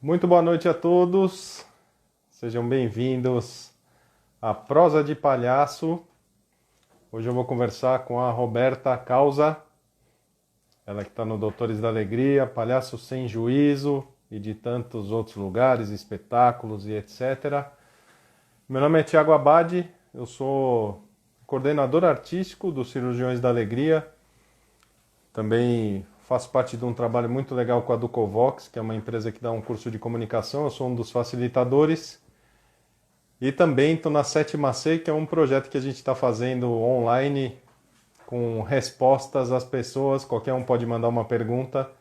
Muito boa noite a todos, sejam bem-vindos à Prosa de Palhaço. Hoje eu vou conversar com a Roberta Causa, ela que está no Doutores da Alegria, Palhaço Sem Juízo e de tantos outros lugares, espetáculos e etc. Meu nome é Tiago Abade, eu sou coordenador artístico dos Cirurgiões da Alegria. Também faço parte de um trabalho muito legal com a Ducovox, que é uma empresa que dá um curso de comunicação. Eu sou um dos facilitadores. E também estou na Sétima C, que é um projeto que a gente está fazendo online com respostas às pessoas. Qualquer um pode mandar uma pergunta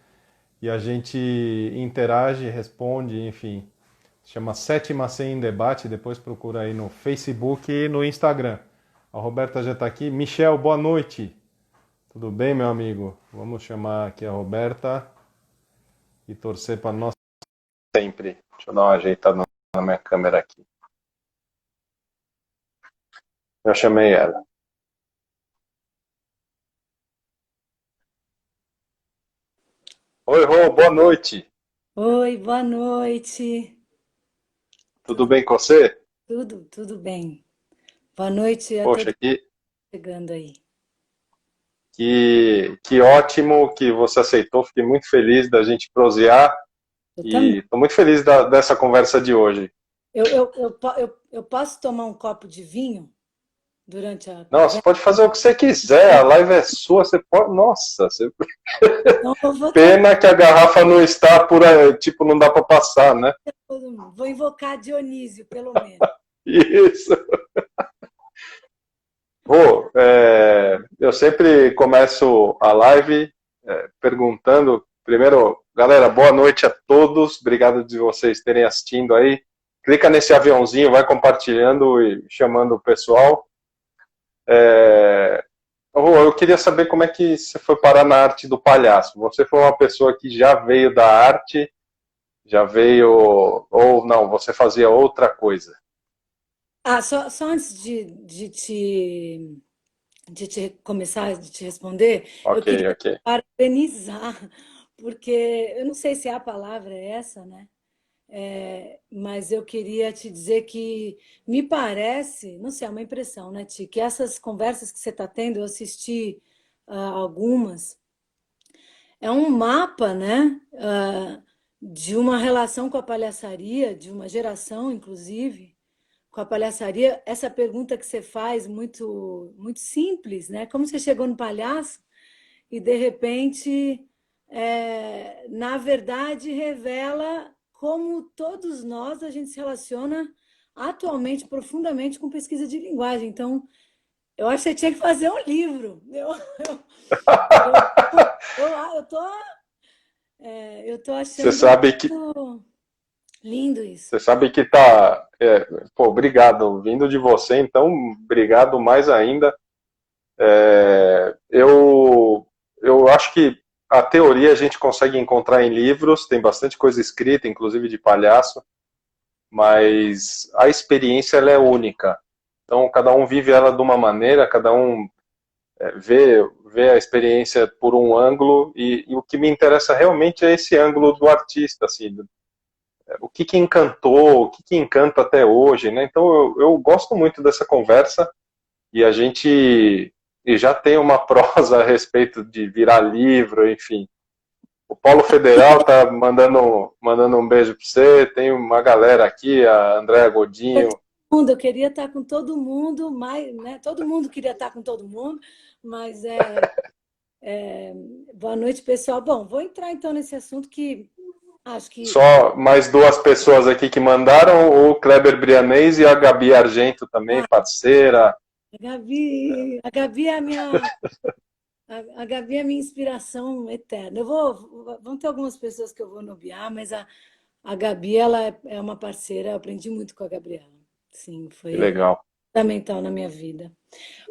e a gente interage, responde, enfim. Se chama Sétima C em Debate. Depois procura aí no Facebook e no Instagram. A Roberta já está aqui. Michel, boa noite. Tudo bem, meu amigo? Vamos chamar aqui a Roberta e torcer para nós sempre. Deixa eu dar uma ajeitada na minha câmera aqui. Eu chamei ela. Oi, Rô, boa noite. Oi, boa noite. Tudo bem com você? Tudo bem. Boa noite a Poxa, todos chegando aí. que ótimo que você aceitou. Fiquei muito feliz da gente prosear Eu também. e estou muito feliz dessa conversa de hoje. Eu posso tomar um copo de vinho durante a Não, você conversa? pode fazer o que você quiser, a live é sua, você pode. Nossa, Então, eu vou tomar, pena que a garrafa não está por aí, tipo, não dá para passar, né? vou invocar Dionísio, pelo menos. Isso. Rô, eu sempre começo a live perguntando, primeiro, galera, boa noite a todos, obrigado de vocês terem assistindo aí. Clica nesse aviãozinho, vai compartilhando e chamando o pessoal. Rô, eu queria saber como é que você foi parar na arte do palhaço. Você foi uma pessoa que já veio da arte, já veio, ou não, você fazia outra coisa? Só antes de te começar, de te responder, eu Ok, queria ok. parabenizar, porque eu não sei se a palavra é essa, né? Mas eu queria te dizer que me parece, não sei, é uma impressão, né, Ti, que essas conversas que você está tendo, eu assisti algumas, é um mapa, né, de uma relação com a palhaçaria, de uma geração, inclusive, com a palhaçaria. Essa pergunta que você faz, muito simples, né? Como você chegou no palhaço e, de repente, na verdade, revela como todos nós a gente se relaciona atualmente profundamente com pesquisa de linguagem. Então, eu acho que você tinha que fazer um livro. Eu tô, eu tô Você achando sabe que lindo isso. Você sabe que tá. Pô, obrigado. Vindo de você, então, obrigado mais ainda. Eu acho que a teoria a gente consegue encontrar em livros, tem bastante coisa escrita, inclusive de palhaço, mas a experiência ela é única. Então, cada um vive ela de uma maneira, cada um vê a experiência por um ângulo, e o que me interessa realmente é esse ângulo do artista, assim, o que encantou, o que encanta até hoje, né? Então eu gosto muito dessa conversa e a gente já tem uma prosa a respeito de virar livro, enfim. O Paulo Federal tá mandando um beijo para você, tem uma galera aqui, a Andréa Godinho. Eu queria estar com todo mundo, mas, né, todo mundo queria estar com todo mundo, mas boa noite, pessoal. Bom, vou entrar então nesse assunto que acho que Só mais duas pessoas aqui que mandaram, o Kleber Brianês e a Gabi Argento também, ah, parceira. a Gabi é a Gabi é a minha inspiração eterna. Vão ter algumas pessoas que eu vou nomear, mas a Gabi, ela é uma parceira, eu aprendi muito com a Gabriela. Sim, Que foi legal. fundamental na minha vida.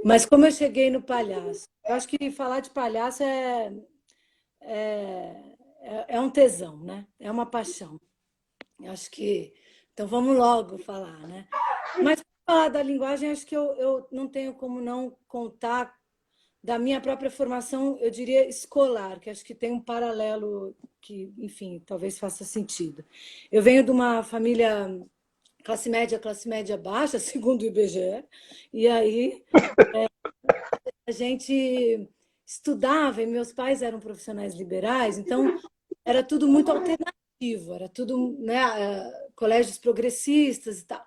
Mas como eu cheguei no palhaço? Eu acho que falar de palhaço é um tesão, né? É uma paixão. Eu acho que. Então vamos logo falar, né? Mas para falar da linguagem, acho que eu não tenho como não contar da minha própria formação, eu diria escolar, que acho que tem um paralelo que, enfim, talvez faça sentido. Eu venho de uma família classe média baixa, segundo o IBGE, e aí a gente estudava, e meus pais eram profissionais liberais, então era tudo muito alternativo, era tudo, né, colégios progressistas e tal.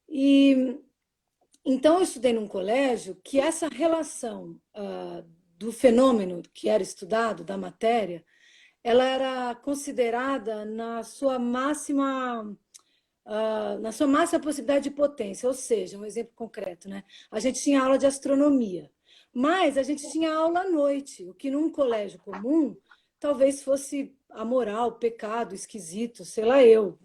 E então eu estudei num colégio que essa relação do fenômeno que era estudado, da matéria, ela era considerada na sua máxima possibilidade de potência, ou seja, um exemplo concreto, né? A gente tinha aula de astronomia, mas a gente tinha aula à noite, o que num colégio comum talvez fosse amoral, pecado, esquisito, sei lá eu,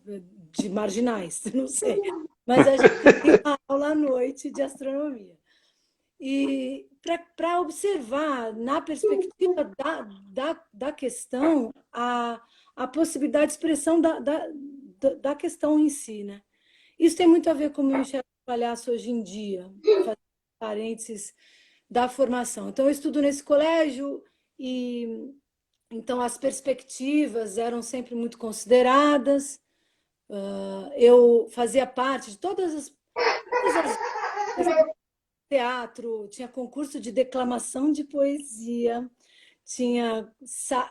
de marginais, não sei. Mas a gente tinha aula à noite de astronomia. E para observar, na perspectiva da questão, a possibilidade de expressão da questão em si, né? Isso tem muito a ver com o meu enxergo de palhaço hoje em dia, fazendo parênteses da formação. Então, eu estudo nesse colégio e então as perspectivas eram sempre muito consideradas. Eu fazia parte de todas as teatro, tinha concurso de declamação de poesia, tinha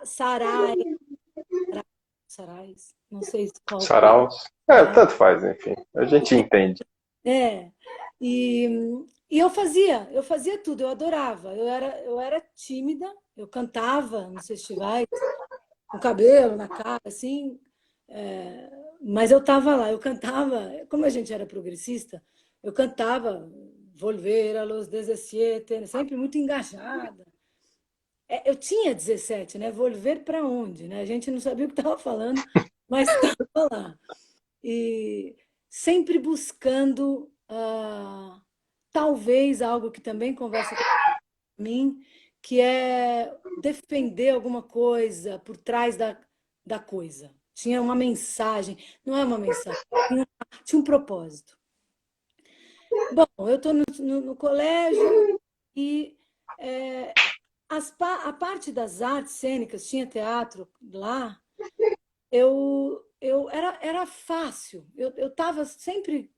sarais, não sei qual palavra. Saraus. É, tanto faz, enfim. A gente entende. É, e, e eu fazia tudo, eu adorava. Eu era tímida, eu cantava nos festivais, com cabelo na cara, assim, mas eu estava lá, eu cantava, como a gente era progressista, eu cantava Volver a los 17, sempre muito engajada. Eu tinha 17, né? Volver para onde, né? A gente não sabia o que estava falando, mas estava lá. E sempre buscando, talvez, algo que também conversa com mim, que é defender alguma coisa por trás da coisa. Tinha uma mensagem, não é uma mensagem, tinha um propósito. Bom, eu estou no colégio e a parte das artes cênicas, tinha teatro lá, era fácil. Eu estava sempre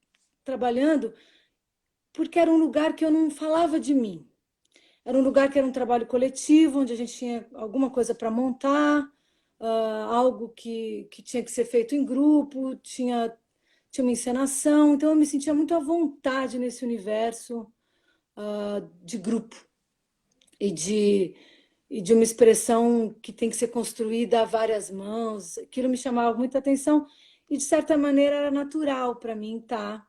trabalhando porque era um lugar que eu não falava de mim. Era um lugar que era um trabalho coletivo, onde a gente tinha alguma coisa para montar, algo que tinha que ser feito em grupo, tinha uma encenação. Então eu me sentia muito à vontade nesse universo de grupo e de uma expressão que tem que ser construída a várias mãos. Aquilo me chamava muita atenção e, de certa maneira, era natural para mim estar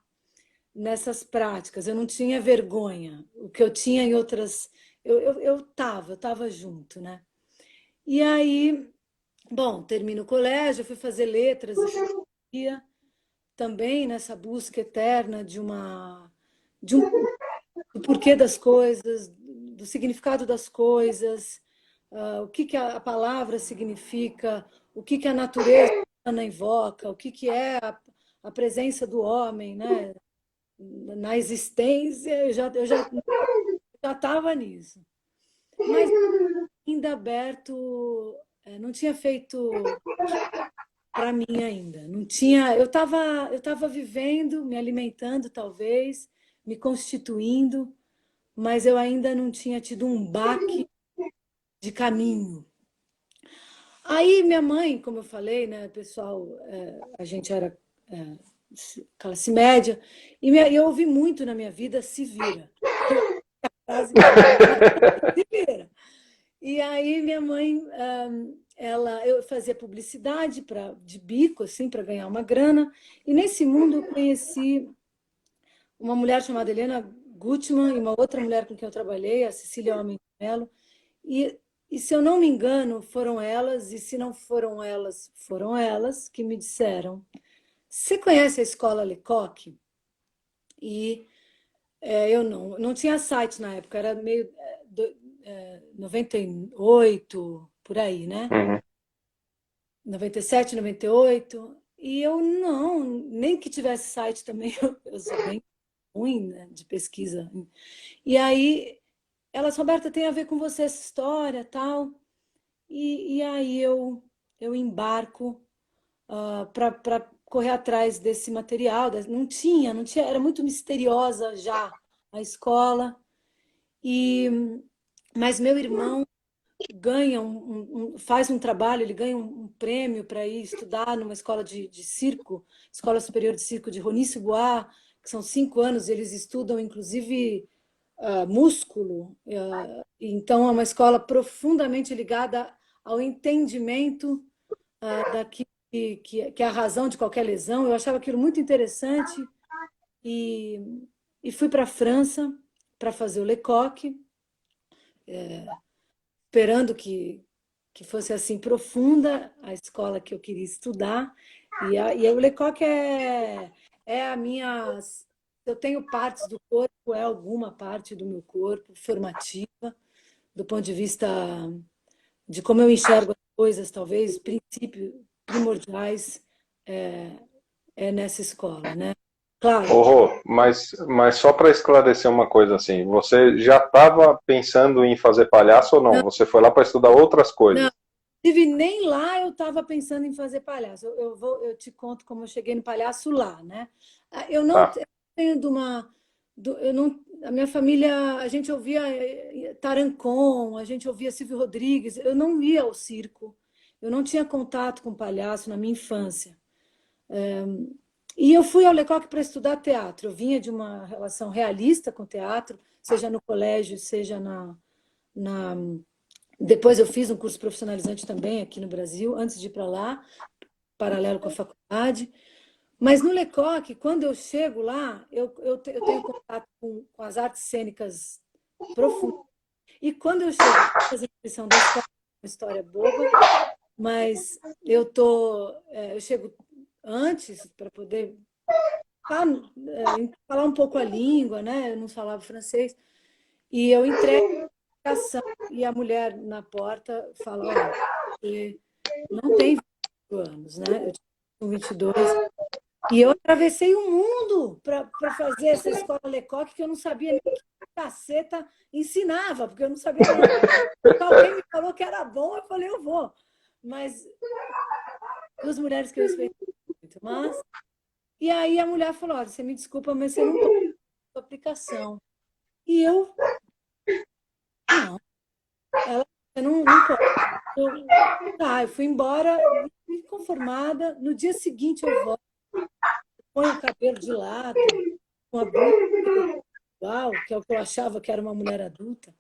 nessas práticas. Eu não tinha vergonha. O que eu tinha em outras... eu estava junto, né? E aí, bom, termino o colégio, fui fazer letras e filosofia, também nessa busca eterna do porquê das coisas, do significado das coisas, o que que a palavra significa, o que que a natureza humana invoca, o que é a presença do homem, né, na existência. Eu já estava nisso, mas ainda aberto, não tinha feito para mim ainda. Não tinha, eu estava vivendo, me alimentando talvez, me constituindo, mas eu ainda não tinha tido um baque de caminho. Aí minha mãe, como eu falei, né, pessoal, a gente era classe média, e eu ouvi muito na minha vida se vira. Frase, se vira. E aí minha mãe, eu fazia publicidade de bico, assim, para ganhar uma grana, e nesse mundo eu conheci uma mulher chamada Helena Gutmann e uma outra mulher com quem eu trabalhei, a Cecília Homem de Mello, e se eu não me engano, foram elas, e se não foram elas que me disseram: você conhece a escola Lecoq? E eu não tinha site na época, era meio 98, por aí, né? Uhum. 97, 98. E eu não, nem que tivesse site também, eu sou bem ruim, né, de pesquisa. E aí elas, Roberta, tem a ver com você essa história, tal. E aí eu embarco para correr atrás desse material. Não tinha, era muito misteriosa já a escola. E, mas meu irmão faz um trabalho, ele ganha um prêmio para ir estudar numa escola de circo, Escola Superior de Circo de Rony-Sous-Bois, que são 5 anos, eles estudam inclusive músculo. Então é uma escola profundamente ligada ao entendimento daquilo que é a razão de qualquer lesão. Eu achava aquilo muito interessante e, e fui para a França para fazer o Lecoq, esperando que fosse assim profunda a escola que eu queria estudar. E o Lecoq é a minha. Eu tenho partes do corpo, é alguma parte do meu corpo formativa, do ponto de vista de como eu enxergo as coisas, talvez, princípios primordiais é, é nessa escola, né? Ô, Claro, Rô, mas só para esclarecer uma coisa assim, você já estava pensando em fazer palhaço ou não? não, Você foi lá para estudar outras não, coisas? inclusive, nem lá eu estava pensando em fazer palhaço. Eu te conto como eu cheguei no palhaço lá, né? Eu não Tá. tenho de uma. Eu não, a minha família, a gente ouvia Tarancon, a gente ouvia Silvio Rodrigues, eu não ia ao circo, eu não tinha contato com palhaço na minha infância. E eu fui ao Lecoq para estudar teatro. Eu vinha de uma relação realista com teatro, seja no colégio, seja na depois eu fiz um curso profissionalizante também aqui no Brasil, antes de ir para lá, paralelo com a faculdade. Mas no Lecoq, quando eu chego lá, eu tenho contato com as artes cênicas profundas. E quando eu chego para fazer a inscrição da escola, uma história boba, mas eu chego antes para poder falar um pouco a língua, né? Eu não falava francês. E eu entrego a aplicação e a mulher na porta fala, olha, você não tem 24 anos, né? Eu tinha 22. E eu atravessei o mundo para fazer essa escola Lecoq, que eu não sabia nem que caceta ensinava, porque eu não sabia nada. Alguém me falou que era bom, eu falei, eu vou. Mas duas mulheres que eu respeito muito. E aí a mulher falou, olha, você me desculpa, mas você não pode fazer a aplicação. E eu, não, você não pode. Eu fui embora, inconformada. No dia seguinte eu volto, ponho o cabelo de lado, com a blusa igual, que é o que eu achava que era uma mulher adulta.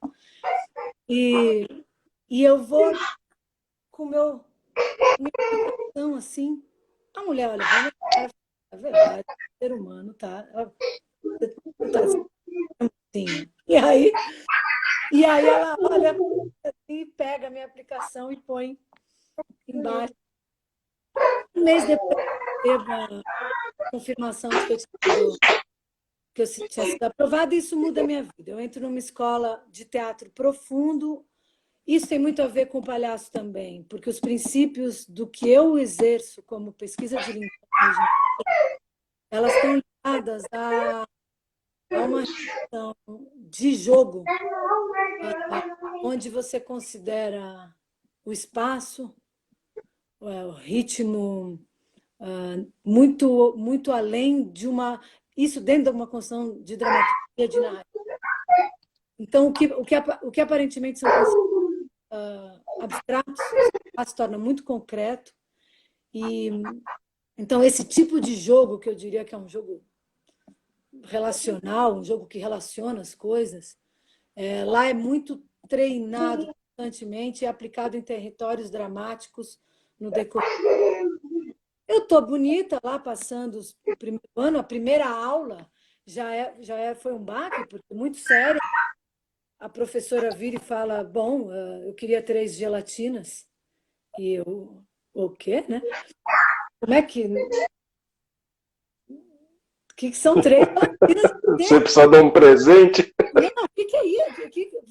E, e eu vou com minha aplicação assim. A mulher olha para minha cara, é verdade, ser humano, tá? Você tá assim. E aí ela olha e pega a minha aplicação e põe embaixo. Um mês depois, eu recebo a confirmação de que eu tinha sido aprovada, e isso muda a minha vida. Eu entro numa escola de teatro profundo. Isso tem muito a ver com o palhaço também, porque os princípios do que eu exerço como pesquisa de linguagem, elas estão ligadas a uma relação de jogo, onde você considera o espaço, o ritmo, muito além de uma. Isso dentro de uma construção de dramaturgia, de narrativa. Então, o que aparentemente são conceitos abstratos se torna muito concreto. E então, esse tipo de jogo, que eu diria que é um jogo relacional, um jogo que relaciona as coisas, lá é muito treinado constantemente e aplicado em territórios dramáticos no decorrer. Eu estou bonita lá, passando o primeiro ano, a primeira aula foi um baque, porque muito séria. A professora vira e fala: bom, eu queria 3 gelatinas. E eu, o quê, né? Como é que são 3 gelatinas? Você precisa dar um presente? Não, o que é isso?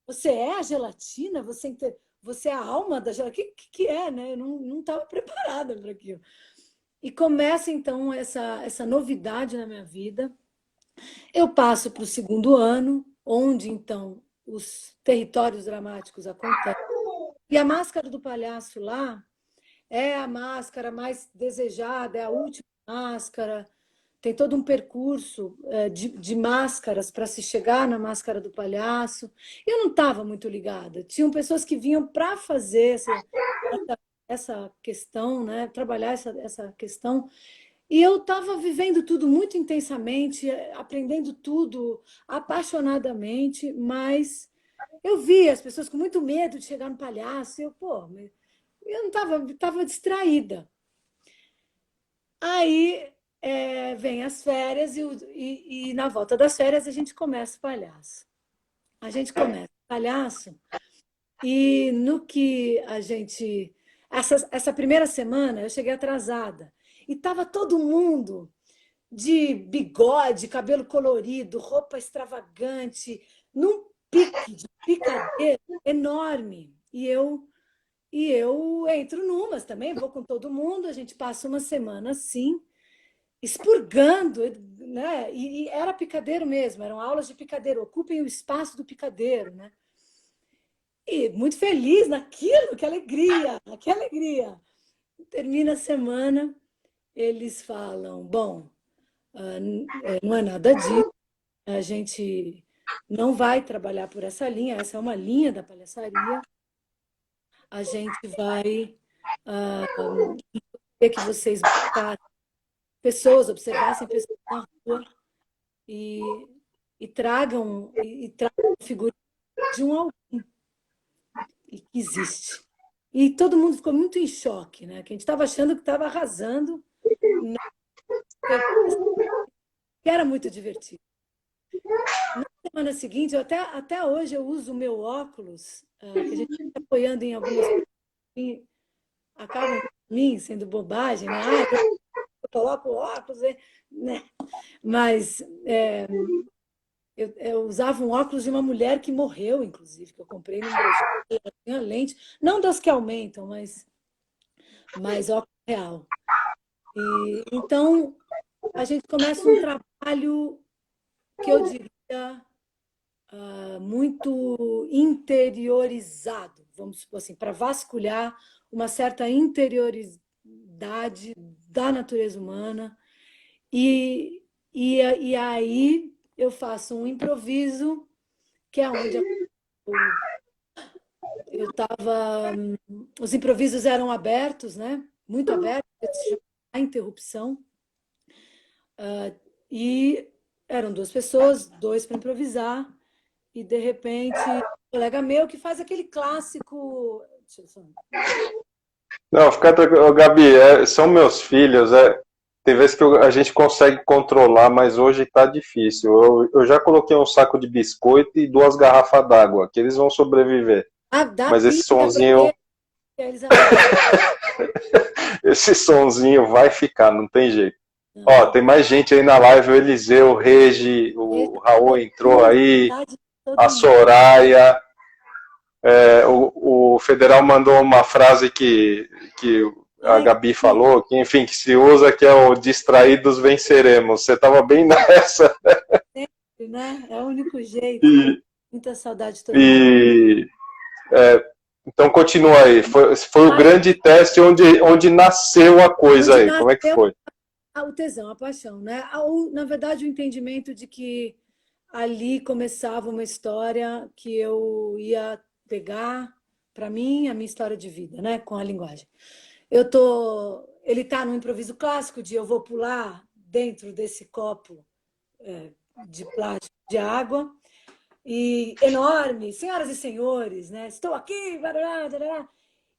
Você é a gelatina? Você é a alma da gelatina? O que é, né? Eu não estava preparada para aquilo. E começa, então, essa novidade na minha vida. Eu passo para o segundo ano, onde então os territórios dramáticos acontecem. E a máscara do palhaço lá é a máscara mais desejada, é a última máscara. Tem todo um percurso de máscaras para se chegar na máscara do palhaço. Eu não estava muito ligada. Tinham pessoas que vinham para fazer essa questão, né? Trabalhar essa questão. E eu estava vivendo tudo muito intensamente, aprendendo tudo apaixonadamente, mas eu vi as pessoas com muito medo de chegar no palhaço. E eu não estava distraída. Aí vem as férias e na volta das férias a gente começa o palhaço. A gente começa o palhaço e no que a gente... Essa primeira semana eu cheguei atrasada e estava todo mundo de bigode, cabelo colorido, roupa extravagante, num pique de picadeiro enorme. E eu entro numas também, vou com todo mundo, a gente passa uma semana assim, expurgando, né? E era picadeiro mesmo, eram aulas de picadeiro, ocupem o espaço do picadeiro, né? E muito feliz naquilo, que alegria, que alegria. Termina a semana, eles falam, bom, não é nada disso, a gente não vai trabalhar por essa linha, essa é uma linha da palhaçaria, a gente vai ter que vocês botassem pessoas, observassem pessoas na rua e, e tragam a figura de um alguém que existe. E todo mundo ficou muito em choque, né? Que a gente estava achando que estava arrasando, que era muito divertido. Na semana seguinte, até hoje eu uso o meu óculos, que a gente está apoiando em algumas coisas que acabam para mim sendo bobagem, né? Eu coloco o óculos, né? Mas eu usava um óculos de uma mulher que morreu, inclusive, que eu comprei num brechó, ela tinha lente, não das que aumentam, mas óculos real. E, então, a gente começa um trabalho que eu diria muito interiorizado, vamos supor assim, para vasculhar uma certa interioridade da natureza humana. E aí eu faço um improviso, que é onde eu estava. Os improvisos eram abertos, né? Muito abertos, se chama A Interrupção. E eram duas pessoas, dois para improvisar, e de repente, um colega meu que faz aquele clássico. Deixa eu só... Não, fica tranquilo. Ô, Gabi, são meus filhos. Tem vezes que a gente consegue controlar, mas hoje tá difícil. Eu já coloquei um saco de biscoito e 2 garrafas d'água, que eles vão sobreviver. Dá Mas esse pinga para sonzinho, eles aguentam. esse sonzinho vai ficar, não tem jeito. Ó, Não. tem mais gente aí na live, o Eliseu, o Regi, o Raul entrou aí, Todo a mundo. Soraya. O Federal mandou uma frase que a Ai, Gabi falou, que enfim, que se usa, que é o distraídos venceremos. Você estava bem nessa. sempre, né? É o único jeito. E, Muita saudade de todo mundo. e então continua aí. Foi o Aí, grande teste onde nasceu a coisa onde aí. Como é que nasceu foi? o tesão, a paixão, né? Na verdade, o entendimento de que ali começava uma história que eu ia pegar para mim, a minha história de vida, né? Com a linguagem. Ele está no improviso clássico de eu vou pular dentro desse copo de plástico de água e enorme, senhoras e senhores, né? Estou aqui, barará, barará.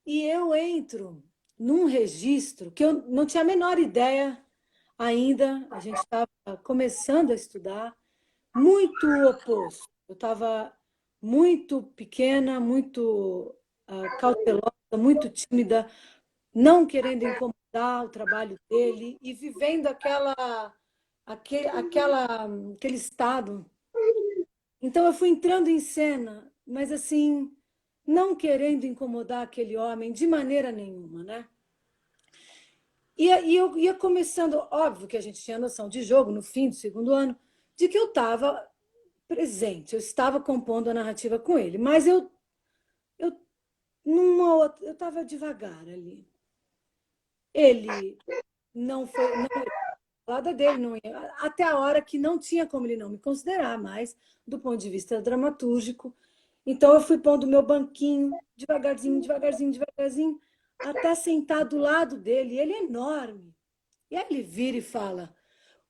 E eu entro num registro que eu não tinha a menor ideia ainda, a gente estava começando a estudar, muito oposto. Eu estava muito pequena, muito cautelosa, muito tímida, não querendo incomodar o trabalho dele e vivendo aquele estado. Então eu fui entrando em cena, mas assim, não querendo incomodar aquele homem de maneira nenhuma, né? E eu ia começando, óbvio que a gente tinha noção de jogo no fim do segundo ano, de que eu estava presente, eu estava compondo a narrativa com ele, mas eu eu estava devagar ali. Ele não foi, não ia falar dele, não ia, até a hora que não tinha como ele não me considerar mais, do ponto de vista dramatúrgico. Então eu fui pondo o meu banquinho, devagarzinho, devagarzinho, devagarzinho, até sentar do lado dele. Ele é enorme. E aí ele vira e fala: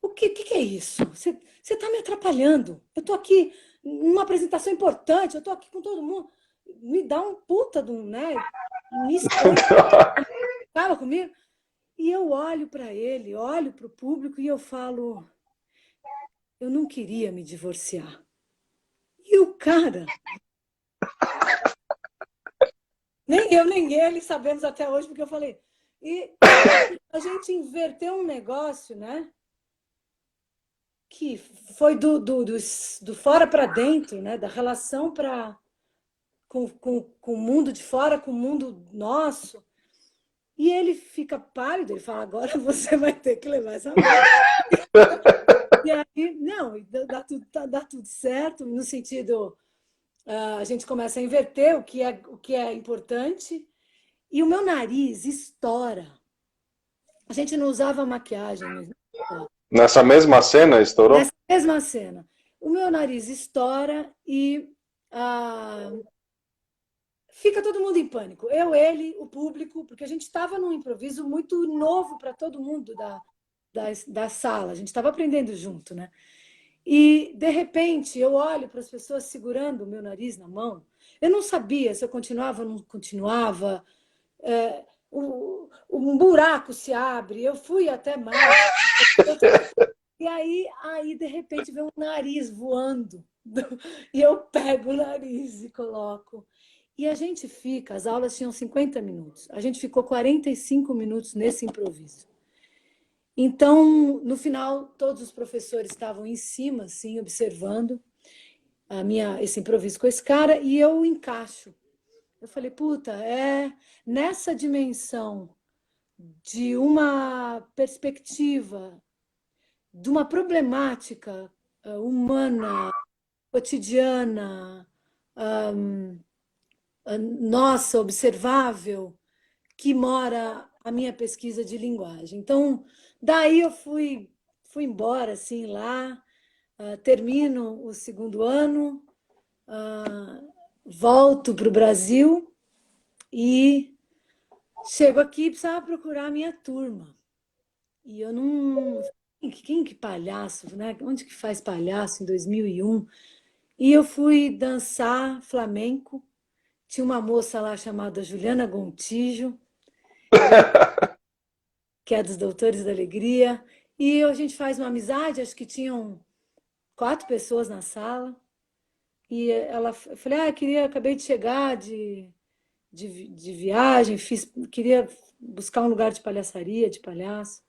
O que é isso? Você está me atrapalhando. Eu estou aqui numa apresentação importante, eu estou aqui com todo mundo. Me dá um puta de um, né? Me expõe, fala comigo. E eu olho para ele, olho para o público e eu falo: Eu não queria me divorciar. E o cara, nem eu nem ele sabemos até hoje, porque eu falei. E a gente inverteu um negócio, né? Que foi do fora para dentro, né? Da relação com o mundo de fora, com o mundo nosso. E ele fica pálido, ele fala: agora você vai ter que levar essa merda. E aí, não, dá tudo certo, no sentido, a gente começa a inverter o que é importante, e o meu nariz estoura. A gente não usava maquiagem Nessa mesma cena, estourou? nessa mesma cena. O meu nariz estoura e ah, fica todo mundo em pânico. Eu, ele, o público, porque a gente estava num improviso muito novo para todo mundo da sala. A gente estava aprendendo junto, né? E, de repente, eu olho para as pessoas segurando o meu nariz na mão. Eu não sabia se eu continuava ou não continuava. Um buraco se abre. Eu fui até mais. E aí, de repente, vem um nariz voando. E eu pego o nariz e coloco. E a gente fica, as aulas tinham 50 minutos. A gente ficou 45 minutos nesse improviso. Então, no final, todos os professores estavam em cima, assim, observando esse improviso com esse cara, e eu encaixo. Eu falei: puta, é nessa dimensão de uma perspectiva, de uma problemática humana, cotidiana, nossa, observável, que mora a minha pesquisa de linguagem. Então, daí eu fui embora, assim, lá, termino o segundo ano, volto para o Brasil e chego aqui e precisava procurar a minha turma. E eu não. Quem que palhaço, né? Onde que faz palhaço em 2001? E eu fui dançar flamenco. Tinha uma moça lá chamada Juliana Gontijo, que é dos Doutores da Alegria. E a gente faz uma amizade, acho que tinham 4 pessoas na sala. E eu falei: acabei de chegar de viagem, queria buscar um lugar de palhaçaria, de palhaço.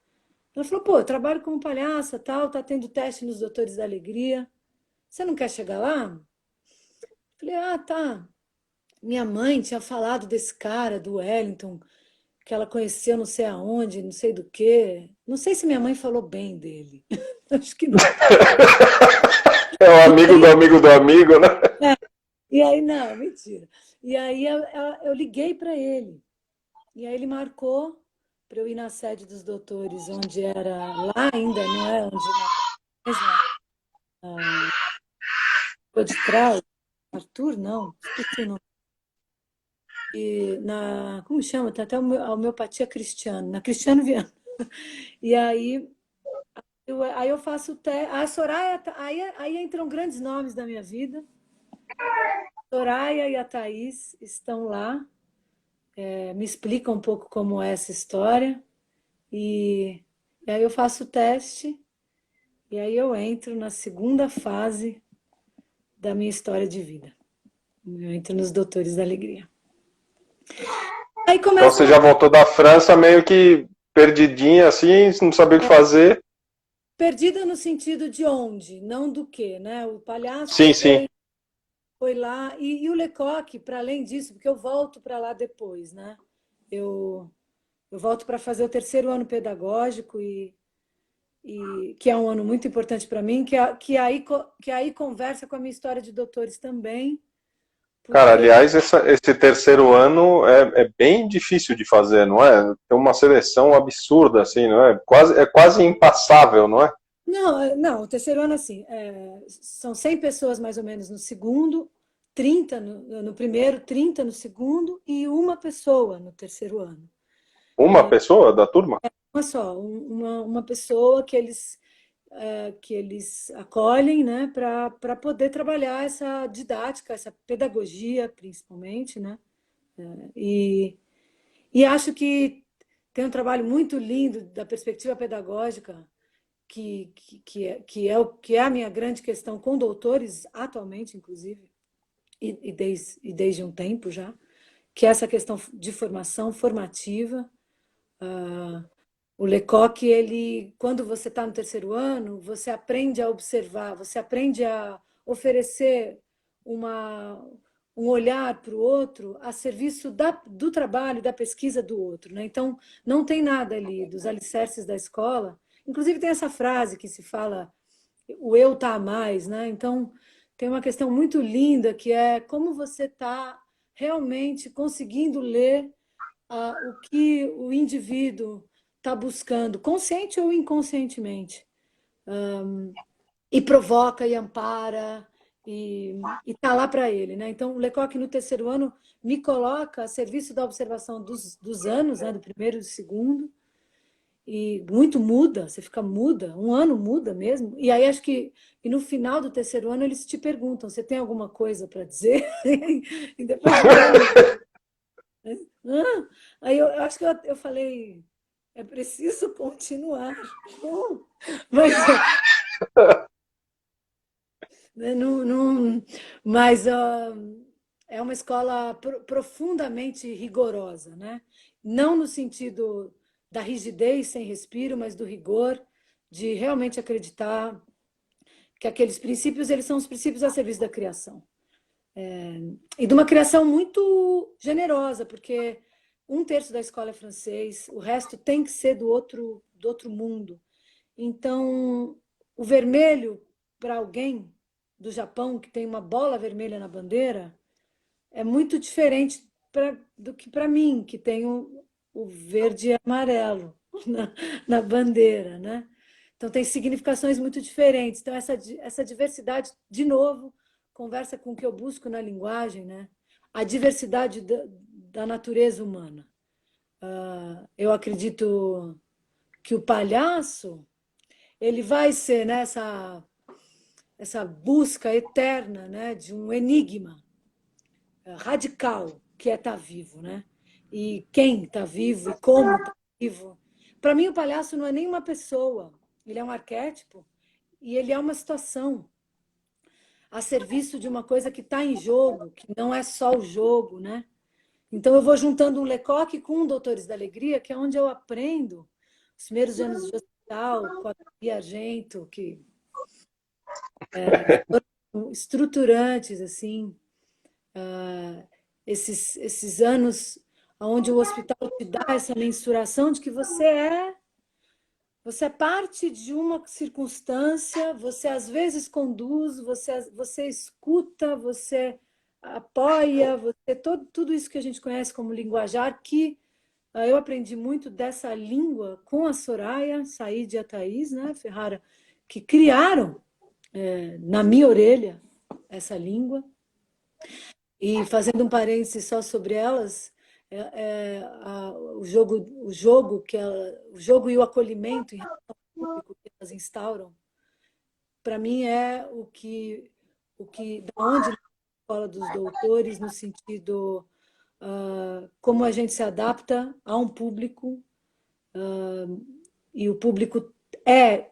Ela falou: pô, eu trabalho como palhaça, tal, tá tendo teste nos Doutores da Alegria. Você não quer chegar lá? Eu falei: tá. Minha mãe tinha falado desse cara, do Wellington, que ela conheceu não sei aonde, não sei do quê. Não sei se minha mãe falou bem dele. Acho que não. É o amigo do amigo do amigo, né? E aí, não, mentira. E aí eu liguei para ele. E aí ele marcou para eu ir na sede dos doutores, onde era lá ainda, não é onde mais na rua de trás. Arthur, não, esqueci o nome. E como chama? Tem até a homeopatia Cristiano, na Cristiano Viana. E aí eu faço o teste. A Soraya, aí entram grandes nomes da minha vida. A Soraya e a Thaís estão lá, me explicam um pouco como é essa história. E aí eu faço o teste, e aí eu entro na segunda fase da minha história de vida. Eu entro nos Doutores da Alegria. Aí Então começa você já voltou da França meio que perdidinha assim, não sabia o que fazer. perdida no sentido de onde, não do que, né? O palhaço Sim, sim. foi lá, e o Lecoq, para além disso, porque eu volto para lá depois, né? Eu volto para fazer o terceiro ano pedagógico e que é um ano muito importante para mim, que aí conversa com a minha história de doutores também, Cara, porque aliás, esse terceiro ano é bem difícil de fazer, não é? Tem uma seleção absurda, assim, não é? É quase impassável, não é? não, o terceiro ano assim, são 100 pessoas mais ou menos no segundo, 30 no primeiro, 30 no segundo e uma pessoa no terceiro ano. Uma pessoa da turma? Uma só, uma pessoa que eles acolhem, né, para poder trabalhar essa didática, essa pedagogia, principalmente, né? E, e acho que tem um trabalho muito lindo da perspectiva pedagógica, que é a minha grande questão com doutores, atualmente, inclusive, e desde um tempo já, que é essa questão de formação formativa. O Lecoq, ele, quando você está no terceiro ano, você aprende a observar, você aprende a oferecer uma, um olhar para o outro a serviço do trabalho, da pesquisa do outro, né? Então, não tem nada ali dos alicerces da escola. Inclusive, tem essa frase que se fala, o eu tá a mais, né? Então, tem uma questão muito linda que é como você está realmente conseguindo ler o que o indivíduo está buscando, consciente ou inconscientemente, e provoca e ampara e está lá para ele, né? Então, o Lecoq no terceiro ano me coloca a serviço da observação dos anos, né? Do primeiro e do segundo, e muito muda, você fica muda, um ano muda mesmo. E aí acho que e no final do terceiro ano eles te perguntam: você tem alguma coisa para dizer? E depois de um ano, ah, aí eu acho que eu falei, é preciso continuar. Mas, não, mas é uma escola profundamente rigorosa, né? Não no sentido da rigidez sem respiro, mas do rigor, de realmente acreditar que aqueles princípios eles são os princípios a serviço da criação. E de uma criação muito generosa, porque um terço da escola é francês, o resto tem que ser do outro mundo. Então, o vermelho, para alguém do Japão que tem uma bola vermelha na bandeira, é muito diferente do que para mim, que tenho o verde e amarelo na bandeira, né? Então, tem significações muito diferentes. Então, essa diversidade, de novo, conversa com o que eu busco na linguagem, né? A diversidade da natureza humana. Eu acredito que o palhaço ele vai ser nessa essa busca eterna, né, de um enigma radical que é estar vivo, né? E quem está vivo e como está vivo. Para mim, o palhaço não é nem uma pessoa, ele é um arquétipo e ele é uma situação a serviço de uma coisa que está em jogo, que não é só o jogo, né? Então, eu vou juntando um Lecoq com um Doutores da Alegria, que é onde eu aprendo os primeiros anos de hospital, com a Bia Argento, que foram estruturantes, assim, esses anos onde o hospital te dá essa mensuração de que você é parte de uma circunstância, você às vezes conduz, você escuta, você apoia, você tudo isso que a gente conhece como linguajar, que eu aprendi muito dessa língua com a Soraya Said e a Thaís, né, Ferrara, que criaram na minha orelha essa língua. E fazendo um parênteses só sobre elas, o jogo e o acolhimento em relação ao público que elas instauram, para mim é da onde na escola dos doutores, no sentido como a gente se adapta a um público e o público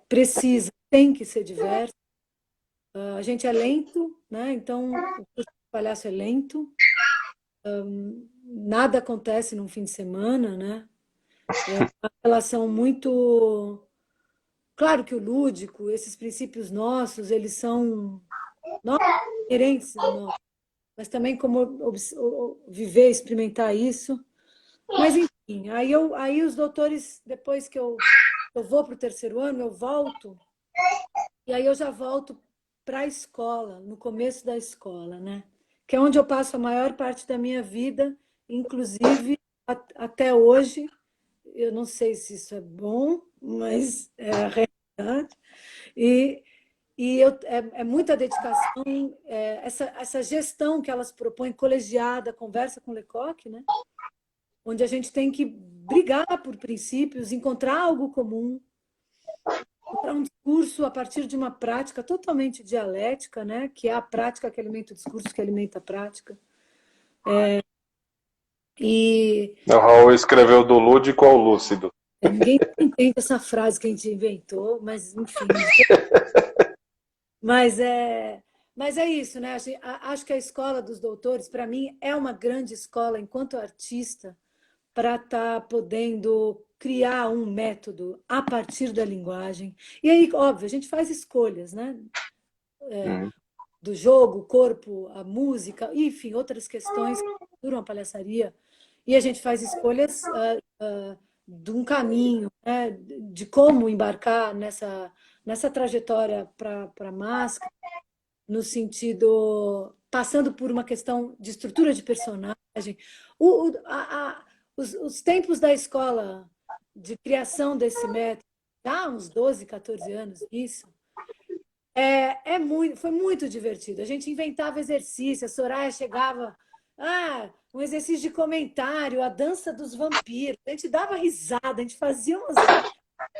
precisa, tem que ser diverso. A gente é lento, né? Então o curso de palhaço é lento. Nada acontece num fim de semana, né? É uma relação muito. Claro que o lúdico, esses princípios nossos, eles são nossos, inerentes a nós, mas também como viver, experimentar isso. Mas, enfim, aí os doutores, depois que eu eu vou para o terceiro ano, eu volto, e aí eu já volto para a escola, no começo da escola, né? Que é onde eu passo a maior parte da minha vida, inclusive até hoje. Eu não sei se isso é bom, mas é a realidade. E, é muita dedicação, essa gestão que elas propõem, colegiada, conversa com Lecoq, né? Onde a gente tem que brigar por princípios, encontrar algo comum, encontrar um discurso a partir de uma prática totalmente dialética, né? Que é a prática que alimenta o discurso, que alimenta a prática. E O Raul escreveu do lúdico ao lúcido. ninguém entende essa frase que a gente inventou, mas enfim. Mas é isso, né? Acho que a escola dos doutores, para mim, é uma grande escola enquanto artista para estar podendo criar um método a partir da linguagem. E aí, óbvio, a gente faz escolhas, né? Uhum. Do jogo, o corpo, a música, enfim, outras questões que duram a palhaçaria. E a gente faz escolhas de um caminho, né? De como embarcar nessa trajetória para a máscara, no sentido passando por uma questão de estrutura de personagem. Os tempos da escola de criação desse método, há uns 12, 14 anos, isso, foi muito divertido. A gente inventava exercício, a Soraya chegava, um exercício de comentário, a dança dos vampiros, a gente dava risada, a gente fazia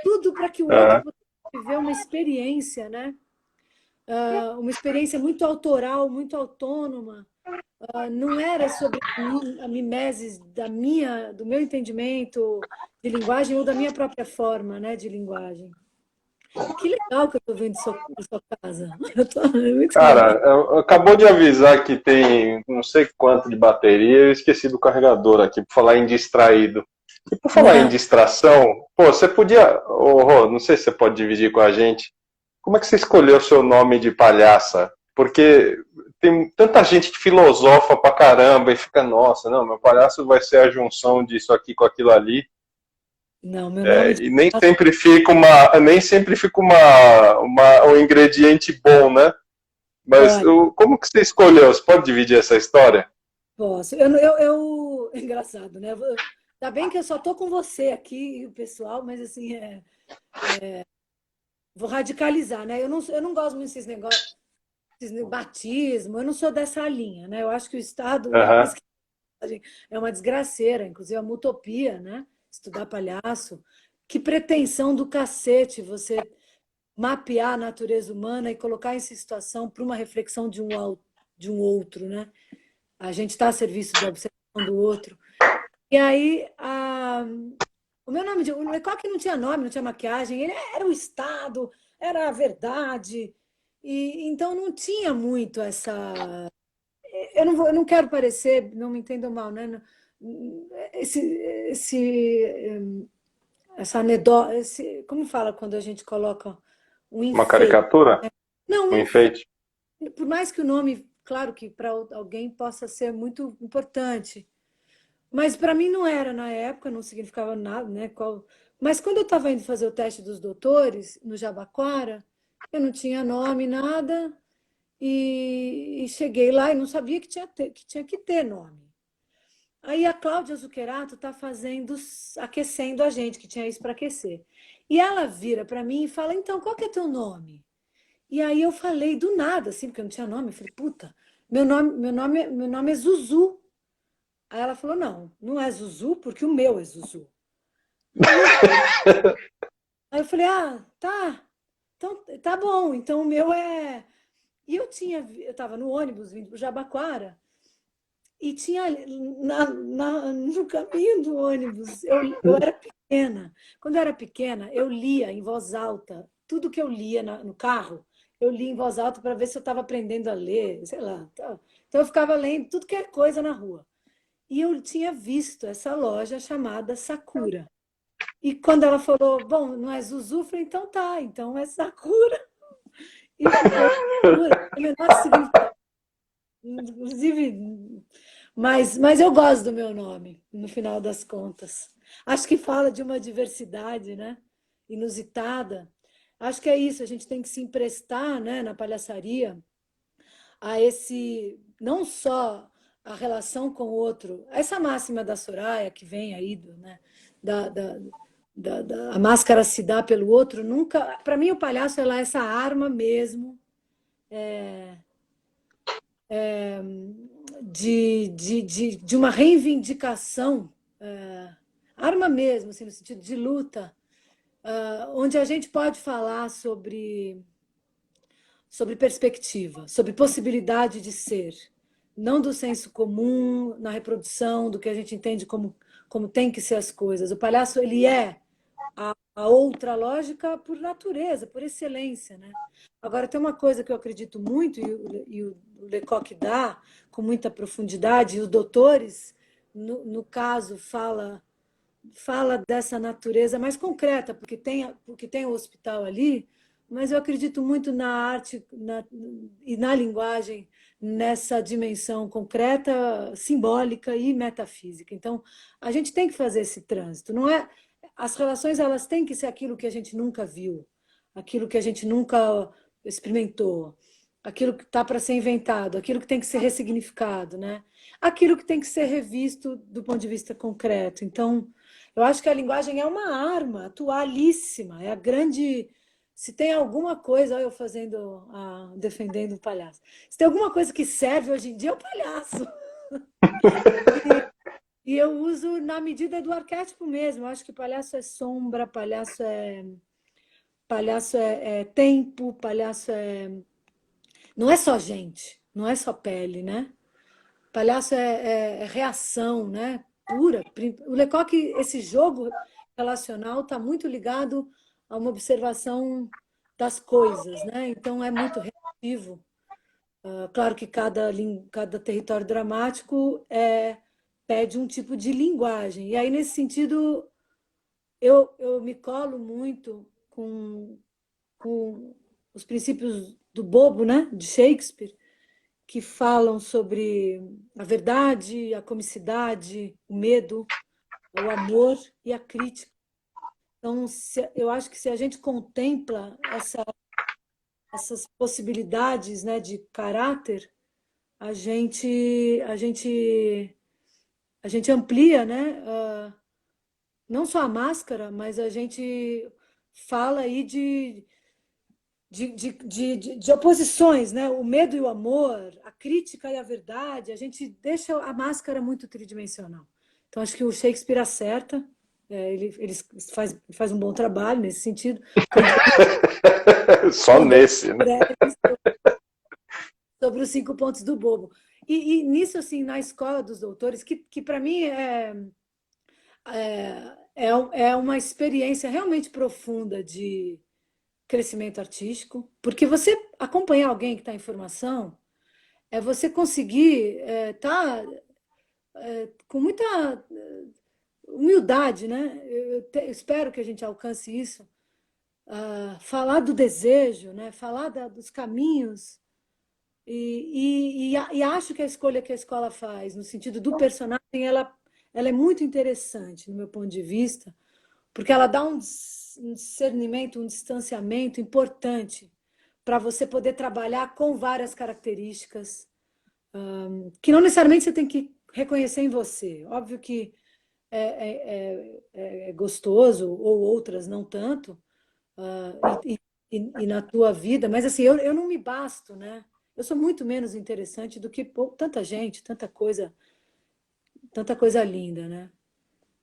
tudo para que o outro Uhum. pudesse viver uma experiência, né? Uma experiência muito autoral, muito autônoma. Não era sobre a mimesis do meu entendimento de linguagem ou da minha própria forma, né, de linguagem. Que legal que eu estou vendo sua casa. É muito legal. Cara, acabou de avisar que tem não sei quanto de bateria, eu esqueci do carregador aqui, por falar em distraído. E por falar em Não, distração, pô, você podia, Rô, não sei se você pode dividir com a gente, como é que você escolheu o seu nome de palhaça? Porque tem tanta gente que filosofa pra caramba e fica, nossa, não, meu palhaço vai ser a junção disso aqui com aquilo ali. não, meu nome de E nem sempre fica um ingrediente bom, né? Mas olha, como que você escolheu? Você pode dividir essa história? posso. É engraçado, né? Tá bem que eu só tô com você aqui e o pessoal, mas assim, vou radicalizar, né? Eu não gosto muito desses negócios, batismo, eu não sou dessa linha, né? Eu acho que o Estado e a Aham. pesquisa é uma desgraceira, inclusive é uma utopia, né? Estudar palhaço. Que pretensão do cacete você mapear a natureza humana e colocar essa situação para uma reflexão de um outro, né? A gente está a serviço da observação do outro. E aí, o meu nome, o Lecoq não tinha nome, não tinha maquiagem, ele era o Estado, era a verdade. E então não tinha muito essa. Eu não quero parecer, não me entendam mal, né? Esse, esse, essa anedota, como fala quando a gente coloca um Uma enfeite? caricatura? Não, um Um enfeite. enfeite? Por mais que o nome, claro que para alguém possa ser muito importante, mas para mim não era na época, não significava nada, né? Mas quando eu estava indo fazer o teste dos doutores no Jabaquara, eu não tinha nome, nada, e cheguei lá e não sabia que tinha que ter nome. Aí a Cláudia Zuccherato está aquecendo a gente, que tinha isso para aquecer. E ela vira para mim e fala: Então, qual que é teu nome? E aí eu falei do nada, assim, porque eu não tinha nome. Eu falei: Puta, meu nome é Zuzu. Aí ela falou: Não, não é Zuzu, porque o meu é Zuzu. Aí eu falei: Ah, tá. Então, tá bom. Então o meu é. E eu estava no ônibus vindo para o Jabaquara. E tinha no caminho do ônibus, eu era pequena. Quando eu era pequena, eu lia em voz alta. Tudo que eu lia no carro, eu lia em voz alta para ver se eu estava aprendendo a ler, sei lá. Então eu ficava lendo tudo que é coisa na rua. E eu tinha visto essa loja chamada Sakura. E quando ela falou, bom, não é Zuzu, eu falei, então tá, então é Sakura. E ficou Sakura. O menor significado. Inclusive, mas eu gosto do meu nome, no final das contas. Acho que fala de uma diversidade, né? inusitada. Acho que é isso, a gente tem que se emprestar, né, na palhaçaria a esse, não só a relação com o outro, essa máxima da Soraya que vem aí, né, da, da, a máscara se dá pelo outro, nunca, para mim o palhaço ela é essa arma mesmo de uma reivindicação, arma mesmo, assim, no sentido de luta, onde a gente pode falar sobre perspectiva, sobre possibilidade de ser, não do senso comum na reprodução, do que a gente entende como tem que ser as coisas. O palhaço, ele é a outra lógica por natureza, por excelência, né? Agora, tem uma coisa que eu acredito muito, e o Lecoq dá com muita profundidade, e os doutores, no caso, fala dessa natureza mais concreta, porque tem o hospital ali, mas eu acredito muito na arte e na linguagem nessa dimensão concreta, simbólica e metafísica. Então, a gente tem que fazer esse trânsito. Não é, as relações elas têm que ser aquilo que a gente nunca viu, aquilo que a gente nunca experimentou, aquilo que está para ser inventado, aquilo que tem que ser ressignificado, né? Aquilo que tem que ser revisto do ponto de vista concreto. Então, eu acho que a linguagem é uma arma atualíssima, é a grande. Se tem alguma coisa, olha eu fazendo, defendendo o palhaço. Se tem alguma coisa que serve hoje em dia, é o palhaço. E eu uso na medida do arquétipo mesmo. Eu acho que palhaço é sombra, palhaço é tempo, palhaço é. Não é só gente, não é só pele, né? Palhaço é reação, né? Pura. O Lecoq, esse jogo relacional está muito ligado a uma observação das coisas, né? Então é muito reativo. Claro que cada território dramático pede um tipo de linguagem. E aí, nesse sentido, eu me colo muito com os princípios do bobo, né? De Shakespeare, que falam sobre a verdade, a comicidade, o medo, o amor e a crítica. Então, eu acho que se a gente contempla essas possibilidades, né, de caráter, a gente, a gente, a gente amplia, né, não só a máscara, mas a gente fala aí de oposições, né? O medo e o amor, a crítica e a verdade, a gente deixa a máscara muito tridimensional. Então, acho que o Shakespeare acerta, ele faz um bom trabalho nesse sentido, Só quando ele nesse, né? escreve sobre os 5 pontos do bobo. E nisso, assim, na escola dos doutores, que para mim é uma experiência realmente profunda de crescimento artístico, porque você acompanhar alguém que está em formação é você conseguir estar com muita humildade, né? Eu espero que a gente alcance isso, falar do desejo, né? Falar dos caminhos e acho que a escolha que a escola faz no sentido do personagem ela é muito interessante no meu ponto de vista, porque ela dá um discernimento, um distanciamento importante para você poder trabalhar com várias características que não necessariamente você tem que reconhecer em você. Óbvio que é gostoso, ou outras não tanto, e na tua vida, mas assim, eu não me basto, né? Eu sou muito menos interessante do que tanta gente, tanta coisa linda, né?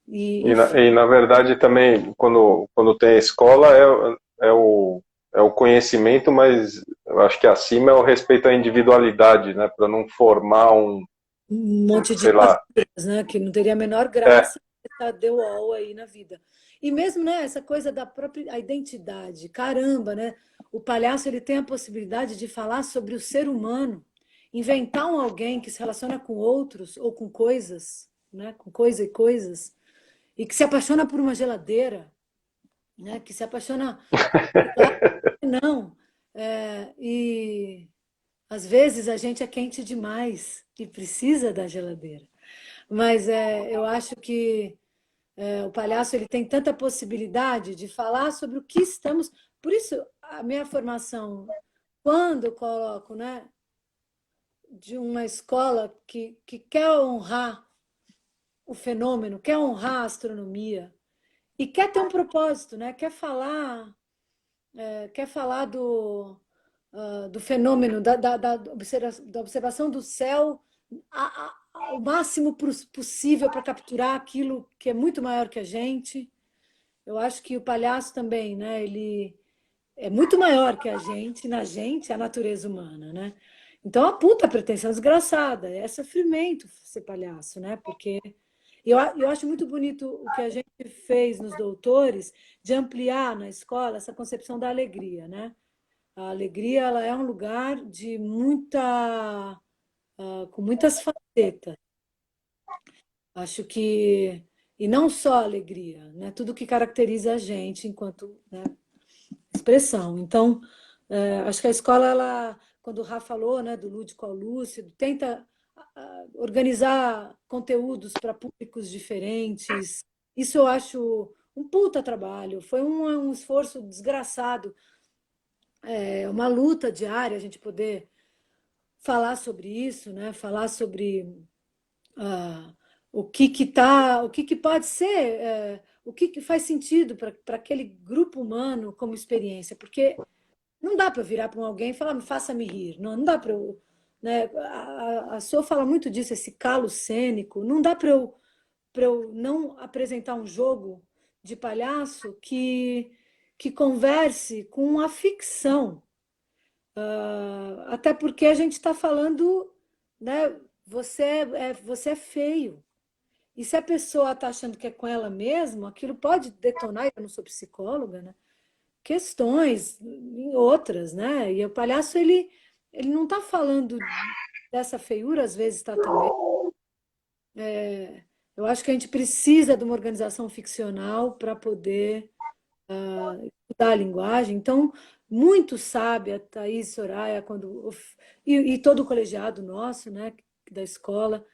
E Enfim, na verdade também, quando tem a escola, é o conhecimento, mas eu acho que acima é o respeito à individualidade, né? Para não formar um monte de sei lá. ideias, né? Que não teria a menor É, graça deu all aí na vida. E mesmo, né, essa coisa da própria a identidade. Caramba, né? O palhaço ele tem a possibilidade de falar sobre o ser humano, inventar um alguém que se relaciona com outros ou com coisas, né? Com coisa e coisas, e que se apaixona por uma geladeira, né? Que se apaixona, claro que não. E às vezes a gente é quente demais e precisa da geladeira. Mas eu acho que O palhaço ele tem tanta possibilidade de falar sobre o que estamos... Por isso, a minha formação, quando eu coloco, né, de uma escola que quer honrar o fenômeno, quer honrar a astronomia e quer ter um propósito, né, quer falar do fenômeno, da observação do céu o máximo possível para capturar aquilo que é muito maior que a gente. Eu acho que o palhaço também, né? Ele é muito maior que a gente, na gente, a natureza humana, né? Então, a puta pretensão desgraçada, é sofrimento ser palhaço, né? Porque eu acho muito bonito o que a gente fez nos doutores de ampliar na escola essa concepção da alegria, né? A alegria, ela é um lugar de com muitas facetas. Acho que, e não só a alegria, né? Tudo que caracteriza a gente enquanto, né, expressão. Então, acho que a escola, quando o Rafa falou, né, do lúdico ao lúcido, tenta organizar conteúdos para públicos diferentes. Isso eu acho um puta trabalho. Foi um esforço desgraçado, uma luta diária a gente poder falar sobre isso, né? Falar sobre o que pode ser, o que faz sentido para aquele grupo humano como experiência, porque não dá para eu virar para alguém e falar, me faça-me rir, não dá para eu, né? A Sô fala muito disso, esse calo cênico, não dá para eu não apresentar um jogo de palhaço que converse com a ficção. Até porque a gente está falando, né? Você é feio. E se a pessoa está achando que é com ela mesma, aquilo pode detonar, eu não sou psicóloga, né? Questões em outras, né? E o palhaço, ele não está falando dessa feiura, às vezes está também. Eu acho que a gente precisa de uma organização ficcional para poder estudar a linguagem. Então, muito sábia, Thaís, Soraya, e todo o colegiado nosso, né, da escola,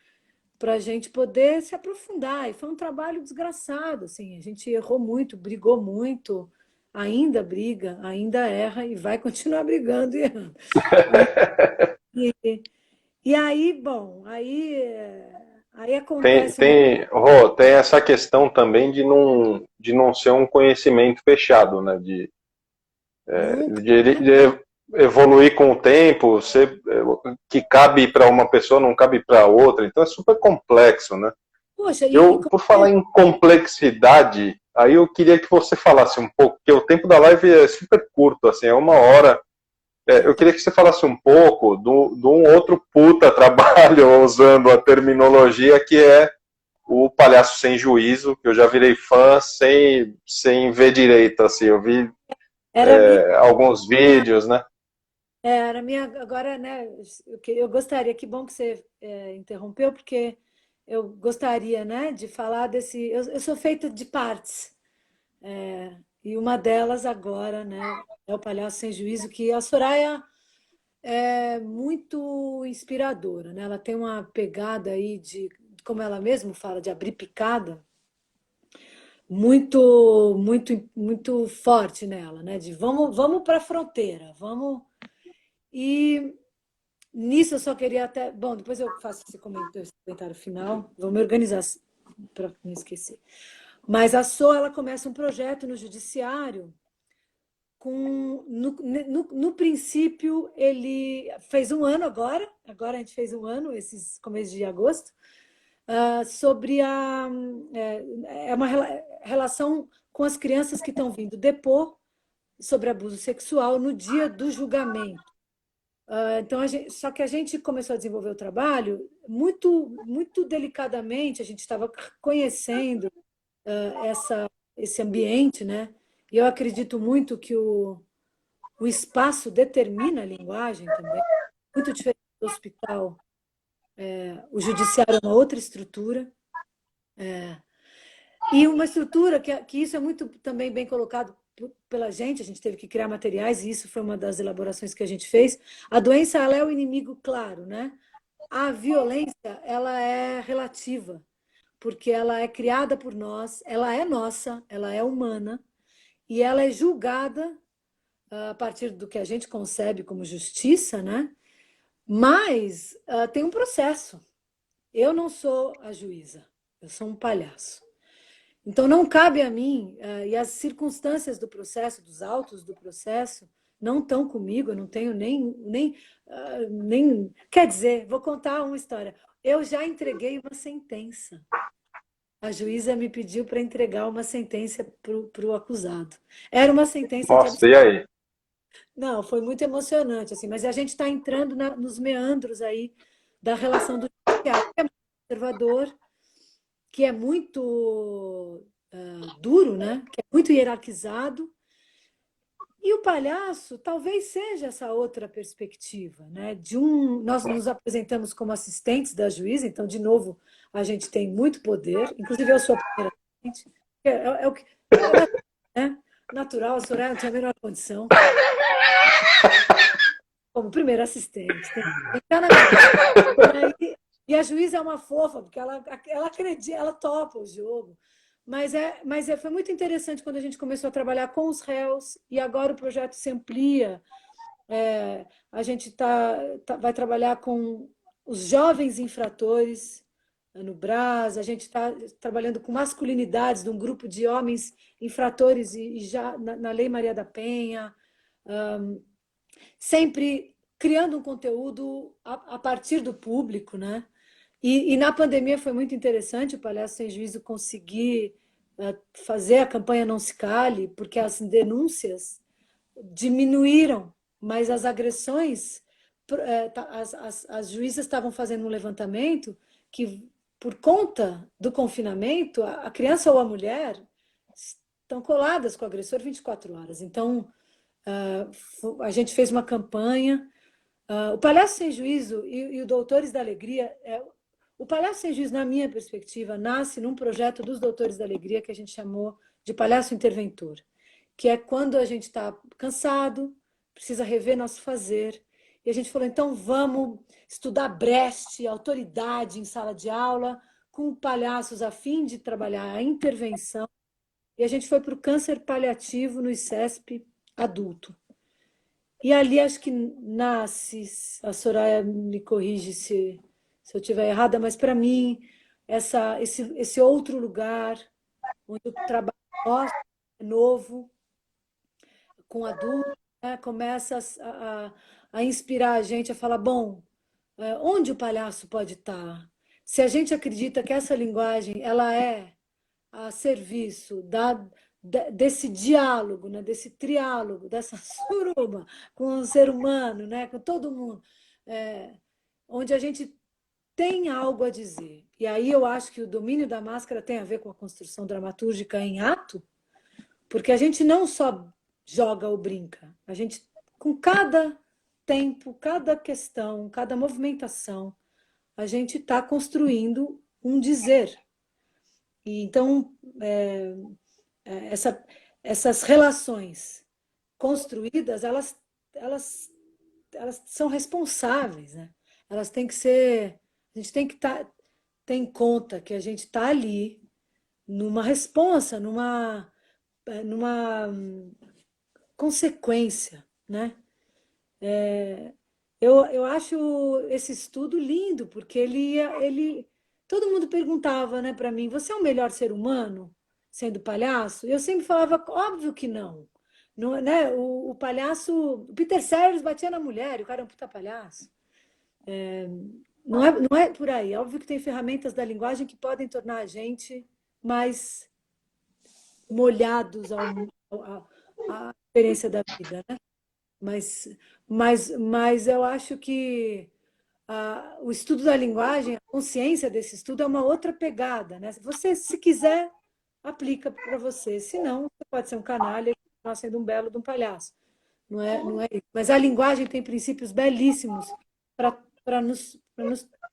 para a gente poder se aprofundar. E foi um trabalho desgraçado, assim, a gente errou muito, brigou muito, ainda briga, ainda erra e vai continuar brigando e errando. E, e aí, bom, aí acontece uma... Rô, tem essa questão também de não ser um conhecimento fechado, né? Nunca. De evoluir com o tempo, que cabe para uma pessoa não cabe para outra, então é super complexo, né? Poxa, Por falar em complexidade, aí eu queria que você falasse um pouco, porque o tempo da live é super curto, assim, é 1 hora. Eu queria que você falasse um pouco de um outro puta trabalho, usando a terminologia, que é o Palhaço Sem Juízo, que eu já virei fã sem ver direito, assim, eu vi era minha, alguns vídeos, né? era minha, agora, né, eu gostaria, que bom que você interrompeu, porque eu gostaria, né, de falar eu sou feita de partes, e uma delas agora, né, é o Palhaço Sem Juízo, que a Soraya é muito inspiradora, né? Ela tem uma pegada aí como ela mesma fala, de abrir picada, muito forte nela, né? De vamos para a fronteira, vamos. E nisso eu só queria até. Bom, depois eu faço esse comentário final, vou me organizar para não esquecer. Mas a ela começa um projeto no judiciário. No princípio, ele fez 1 ano agora a gente fez 1 ano, esses começo de agosto, sobre uma relação com as crianças que estão vindo depor sobre abuso sexual no dia do julgamento. Então, só que a gente começou a desenvolver o trabalho muito delicadamente, a gente estava conhecendo esse ambiente, né? E eu acredito muito que o espaço determina a linguagem também, muito diferente do hospital. O judiciário é uma outra estrutura, e uma estrutura que isso é muito também bem colocado pela gente, a gente teve que criar materiais, e isso foi uma das elaborações que a gente fez. A doença, ela é o inimigo claro, né? A violência, ela é relativa, porque ela é criada por nós, ela é nossa, ela é humana, e ela é julgada a partir do que a gente concebe como justiça, né? Mas tem um processo. Eu não sou a juíza, eu sou um palhaço. Então não cabe a mim, e as circunstâncias do processo, dos autos do processo, não estão comigo, eu não tenho nem. Quer dizer, vou contar uma história. Eu já entreguei uma sentença. A juíza me pediu para entregar uma sentença para o acusado. Era uma sentença de Nossa, e aí? Não, foi muito emocionante, assim, mas a gente está entrando nos meandros aí da relação do judiciário, que é muito conservador, que é muito duro, né? Que é muito hierarquizado. E o palhaço talvez seja essa outra perspectiva, né? Nós nos apresentamos como assistentes da juíza, então, de novo, a gente tem muito poder, inclusive eu sou a primeira assistente, é o que é natural, a Soraya não tinha a menor condição. Como primeira assistente. E a juíza é uma fofa, porque ela acredita, ela topa o jogo. Mas foi muito interessante quando a gente começou a trabalhar com os réus, e agora o projeto se amplia. A gente vai trabalhar com os jovens infratores no Brás, a gente está trabalhando com masculinidades de um grupo de homens infratores e já na Lei Maria da Penha. Sempre criando um conteúdo a partir do público, né? E na pandemia foi muito interessante o Palhaço Sem Juízo conseguir fazer a campanha Não Se Cale, porque as denúncias diminuíram, mas as agressões, as juízas estavam fazendo um levantamento que, por conta do confinamento, a criança ou a mulher estão coladas com o agressor 24 horas. Então, a gente fez uma campanha. O Palhaço Sem Juízo e o Doutores da Alegria, o Palhaço Sem Juízo, na minha perspectiva, nasce num projeto dos Doutores da Alegria que a gente chamou de Palhaço Interventor, que é quando a gente está cansado, precisa rever nosso fazer, e a gente falou, então vamos estudar Brecht, autoridade em sala de aula, com palhaços a fim de trabalhar a intervenção, e a gente foi para o câncer paliativo no ICESP adulto. E ali acho que nasce, a Soraya me corrige se eu estiver errada, mas para mim, esse outro lugar, onde o trabalho nosso é novo, com adultos, né, começa a inspirar a gente a falar, bom, onde o palhaço pode estar? Se a gente acredita que essa linguagem ela é a serviço desse diálogo, né, desse triálogo, dessa suruba com o ser humano, né, com todo mundo, onde a gente tem algo a dizer. E aí eu acho que o domínio da máscara tem a ver com a construção dramatúrgica em ato, porque a gente não só joga ou brinca, a gente, com cada tempo, cada questão, cada movimentação, a gente está construindo um dizer. E então, essas relações construídas, elas são responsáveis, né? Elas têm que ser... A gente tem que ter em conta que a gente está ali numa responsa, numa consequência, né? Eu acho esse estudo lindo, porque todo mundo perguntava, né, para mim, você é o melhor ser humano sendo palhaço? E eu sempre falava, óbvio que não. Não, né? O palhaço... O Peter Sellers batia na mulher, o cara é um puta palhaço. Não é por aí. É óbvio que tem ferramentas da linguagem que podem tornar a gente mais molhados à experiência da vida, né? Mas eu acho que o estudo da linguagem, a consciência desse estudo é uma outra pegada, né? Você, se quiser, aplica para você. Se não, você pode ser um canalha e continuar sendo um belo de um palhaço. Não é isso. Mas a linguagem tem princípios belíssimos para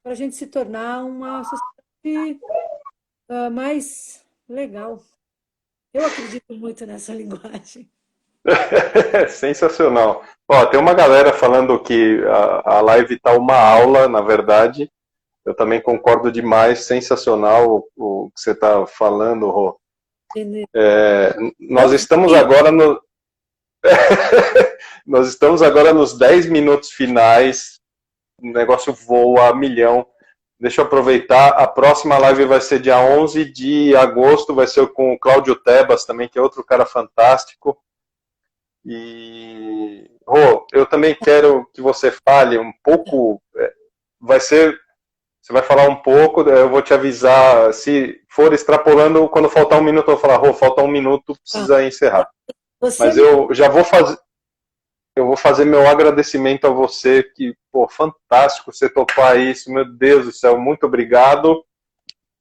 a gente se tornar uma sociedade mais legal. Eu acredito muito nessa linguagem. Sensacional. Ó, tem uma galera falando que a live tá uma aula, na verdade, Eu também concordo demais, sensacional o que você está falando, Rô. Nós estamos agora no... Nós estamos agora nos 10 minutos finais, o negócio voa a milhão. Deixa eu aproveitar, a próxima live vai ser dia 11 de agosto, vai ser com o Cláudio Tebas também, que é outro cara fantástico. E, Rô, eu também quero que você fale um pouco, você vai falar um pouco, eu vou te avisar, se for extrapolando, quando faltar um minuto, eu vou falar, Rô, falta um minuto, precisa encerrar. Mas eu já vou fazer meu agradecimento a você, que, pô, fantástico você topar isso, meu Deus do céu, muito obrigado.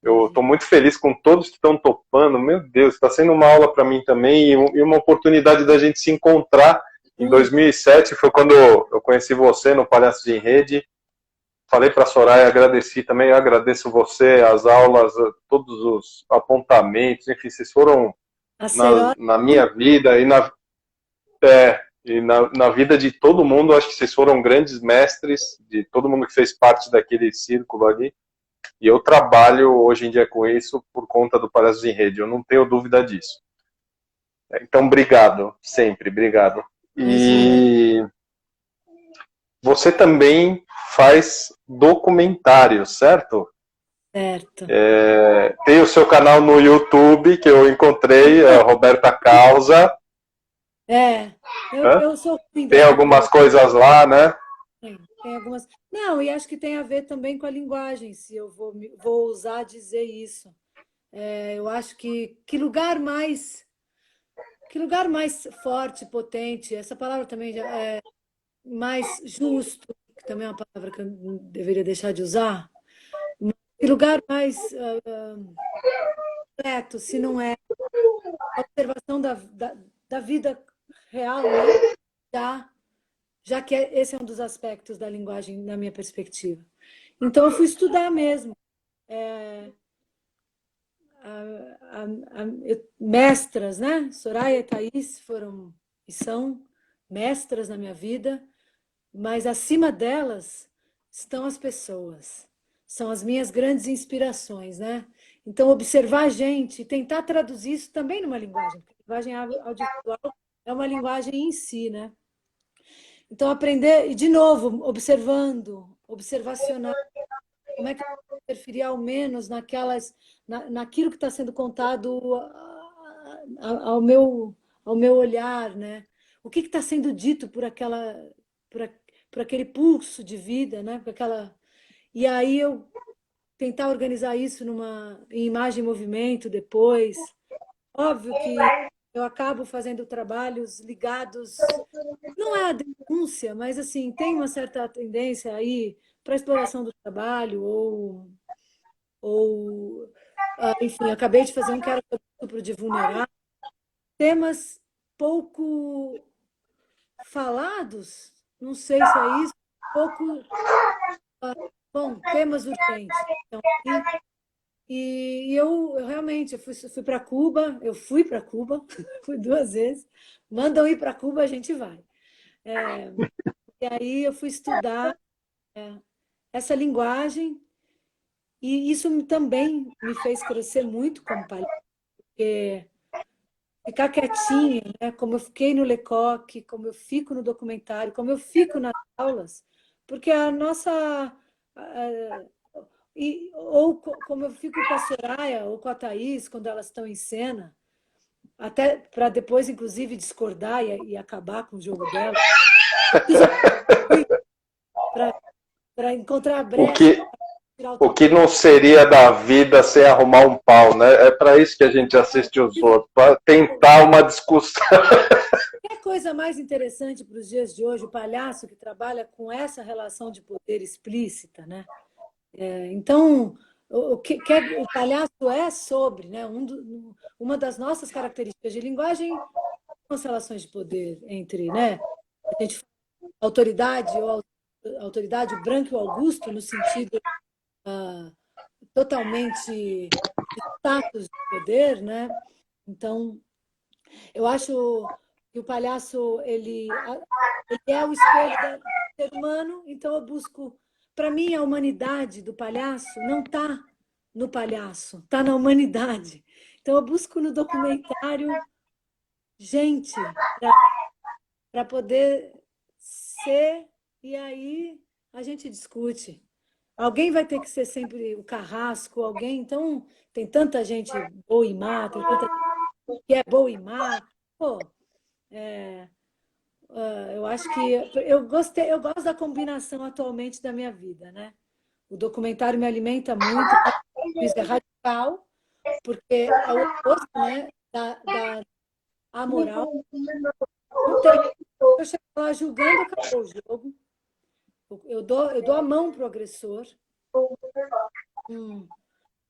Eu estou muito feliz com todos que estão topando, meu Deus, está sendo uma aula para mim também e uma oportunidade da gente se encontrar. Em 2007 foi quando eu conheci você no Palhaços em Rede. Falei para a Soraya, agradeci também, eu agradeço você, as aulas, todos os apontamentos, enfim, vocês foram na minha vida e na vida de todo mundo, acho que vocês foram grandes mestres, de todo mundo que fez parte daquele círculo ali. E eu trabalho hoje em dia com isso por conta do Palhaços em Rede, eu não tenho dúvida disso. Então, obrigado, sempre, obrigado. E você também faz documentário, certo? Certo. Tem o seu canal no YouTube, que eu encontrei, Roberta Causa. Eu sou... Tem algumas coisas lá, né? Tem algumas... Não, e acho que tem a ver também com a linguagem, se eu vou usar dizer isso. Eu acho que lugar mais forte, potente, essa palavra também já é mais justo, que também é uma palavra que eu não deveria deixar de usar. Que lugar mais completo, se não é a observação da vida real, né? Já que esse é um dos aspectos da linguagem, na minha perspectiva. Então, eu fui estudar mesmo. Mestras, né? Soraya e Thaís foram e são mestras na minha vida, mas acima delas estão as pessoas. São as minhas grandes inspirações, né? Então, observar a gente e tentar traduzir isso também numa linguagem, porque a linguagem audiovisual é uma linguagem em si, né? Então, aprender, e de novo, observacionar, como é que eu posso interferir ao menos naquilo que está sendo contado ao meu olhar, né? O que está sendo dito por aquele pulso de vida, né? E aí eu tentar organizar isso em imagem e movimento depois. Óbvio que eu acabo fazendo trabalhos ligados, não é a denúncia, mas assim, tem uma certa tendência aí para a exploração do trabalho, enfim, acabei de fazer um que era sobre estupro de vulnerável, temas pouco falados, não sei se é isso, pouco, bom, temas urgentes. Então, e eu realmente fui para Cuba, fui 2 vezes, mandam ir para Cuba, a gente vai. E aí eu fui estudar essa linguagem e isso também me fez crescer muito como palhaço, porque ficar quietinha, né? Como eu fiquei no Lecoq, como eu fico no documentário, como eu fico nas aulas, porque a nossa... como eu fico com a Soraya ou com a Thaís, quando elas estão em cena, até para depois, inclusive, discordar e acabar com o jogo dela, para encontrar a brecha. O que não seria da vida sem arrumar um pau, né? É para isso que a gente assiste os outros, para tentar uma discussão. Que coisa mais interessante para os dias de hoje, o palhaço que trabalha com essa relação de poder explícita, né? Então, o palhaço é sobre, né? Uma das nossas características de linguagem são as relações de poder entre, né? A gente fala autoridade branco e Augusto, no sentido totalmente de status de poder, né? Então, eu acho que o palhaço ele é o espelho do ser humano, então eu busco para mim, a humanidade do palhaço não está no palhaço, está na humanidade. Então, eu busco no documentário gente para poder ser, e aí a gente discute. Alguém vai ter que ser sempre o carrasco, alguém. Então, tem tanta gente boa e má, tem tanta gente que é boa e má. Pô, eu acho que eu gosto da combinação atualmente da minha vida, né? O documentário me alimenta muito, isso é radical, porque é o oposto, né, da amoral. Não tem, eu chego lá julgando, acabou o jogo. Eu dou a mão para o agressor.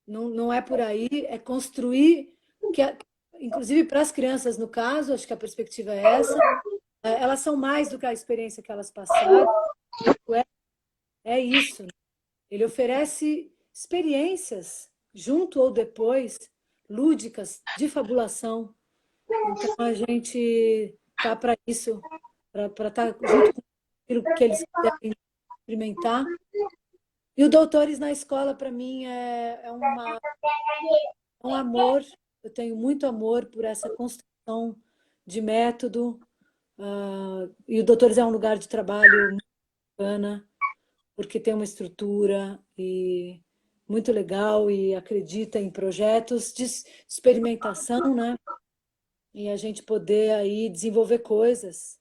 Não é por aí, é construir, inclusive para as crianças, no caso, acho que a perspectiva é essa, elas são mais do que a experiência que elas passaram, é isso. Né? Ele oferece experiências, junto ou depois, lúdicas, de fabulação. Então, a gente está para isso, para estar junto com aquilo que eles quiserem experimentar. E o Doutores na Escola, para mim, é um amor. Eu tenho muito amor por essa construção de método. E o Doutores é um lugar de trabalho muito bacana, porque tem uma estrutura e muito legal e acredita em projetos de experimentação, né? E a gente poder aí desenvolver coisas.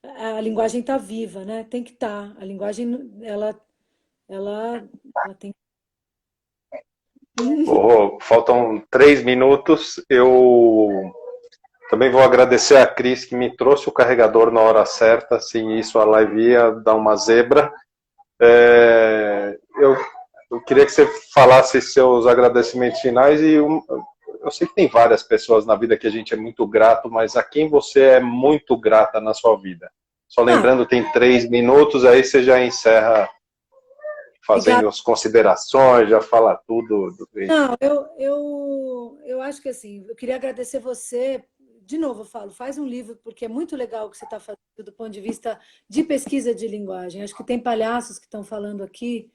A linguagem está viva, né? Tem que estar. A linguagem, ela tem. Oh, faltam 3 minutos. Eu também vou agradecer a Cris que me trouxe o carregador na hora certa. Sem isso, a live ia dar uma zebra. Eu queria que você falasse seus agradecimentos finais e eu sei que tem várias pessoas na vida que a gente é muito grato, mas a quem você é muito grata na sua vida? Só lembrando, tem 3 minutos, aí você já encerra fazendo as considerações, já fala tudo. Não, eu acho que assim, eu queria agradecer você. De novo, eu falo, faz um livro, porque é muito legal o que você está fazendo do ponto de vista de pesquisa de linguagem. Acho que tem palhaços que estão falando aqui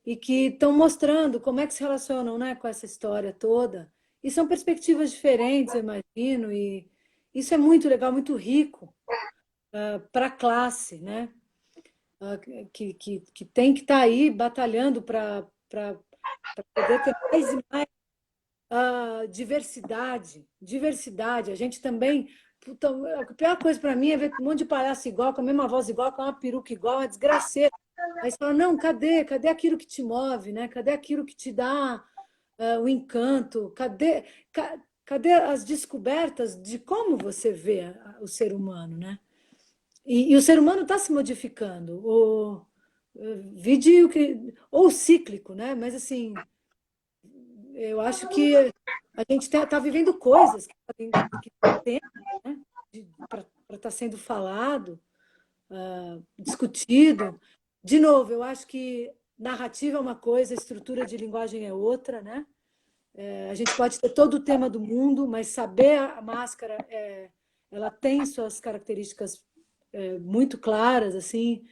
e que estão mostrando como é que se relacionam, né, com essa história toda. E são perspectivas diferentes, eu imagino, e isso é muito legal, muito rico para a classe, né? Que tem que estar aí batalhando para poder ter mais e mais diversidade. A gente também. Puta, a pior coisa para mim é ver um monte de palhaço igual, com a mesma voz igual, com uma peruca igual, uma desgraceira. Aí você fala, não, cadê aquilo que te move, né? Cadê aquilo que te dá o encanto? Cadê as descobertas de como você vê o ser humano, né? E o ser humano está se modificando. Vide ou cíclico, né? Mas assim, eu acho que a gente está vivendo coisas que tem, né? Para estar sendo falado, discutido. De novo, eu acho que narrativa é uma coisa, estrutura de linguagem é outra, né? A gente pode ter todo o tema do mundo, mas saber a máscara, ela tem suas características muito claras, assim.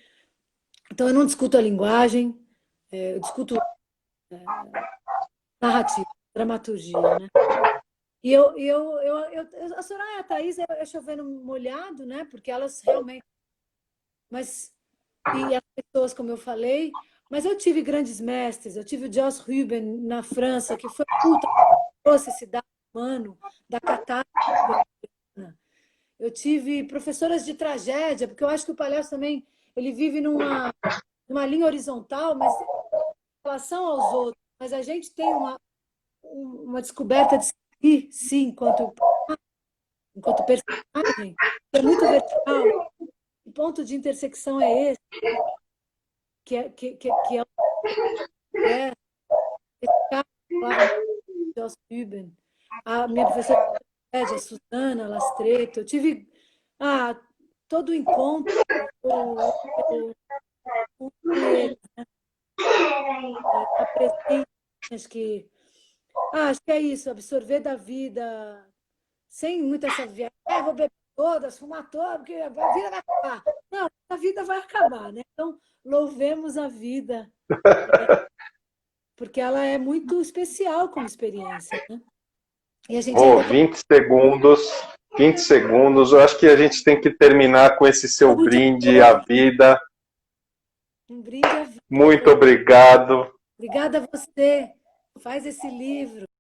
Então, eu não discuto a linguagem, eu discuto narrativa, dramaturgia, né? A Soraya e a Thaís é chovendo molhado, né? Porque elas realmente. E as pessoas, como eu falei, mas eu tive grandes mestres, eu tive o Joss Ruben na França, que foi puta, trouxe esse dado humano da catástrofe. Eu tive professoras de tragédia, porque eu acho que o palhaço também ele vive numa linha horizontal, mas em relação aos outros. Mas a gente tem uma descoberta de si, sim, enquanto personagem, que é muito vertical. O ponto de intersecção é esse, que é esse cara lá, Joss Ruben, a minha professora de a Susana Lastreto. Eu tive todo o encontro com eles, né? Acho que é isso, absorver da vida sem muita essa viagem. Vou beber todas, fumar todas, porque a vida vai acabar. Não, a vida vai acabar, né? Então, louvemos a vida, porque ela é muito especial como experiência, né? E a gente Oh, ainda tem 20 segundos, 20 segundos. Eu acho que a gente tem que terminar com esse seu saúde a brinde à todos, vida. um brinde à vida. Muito obrigado. Obrigada a você. Faz esse livro.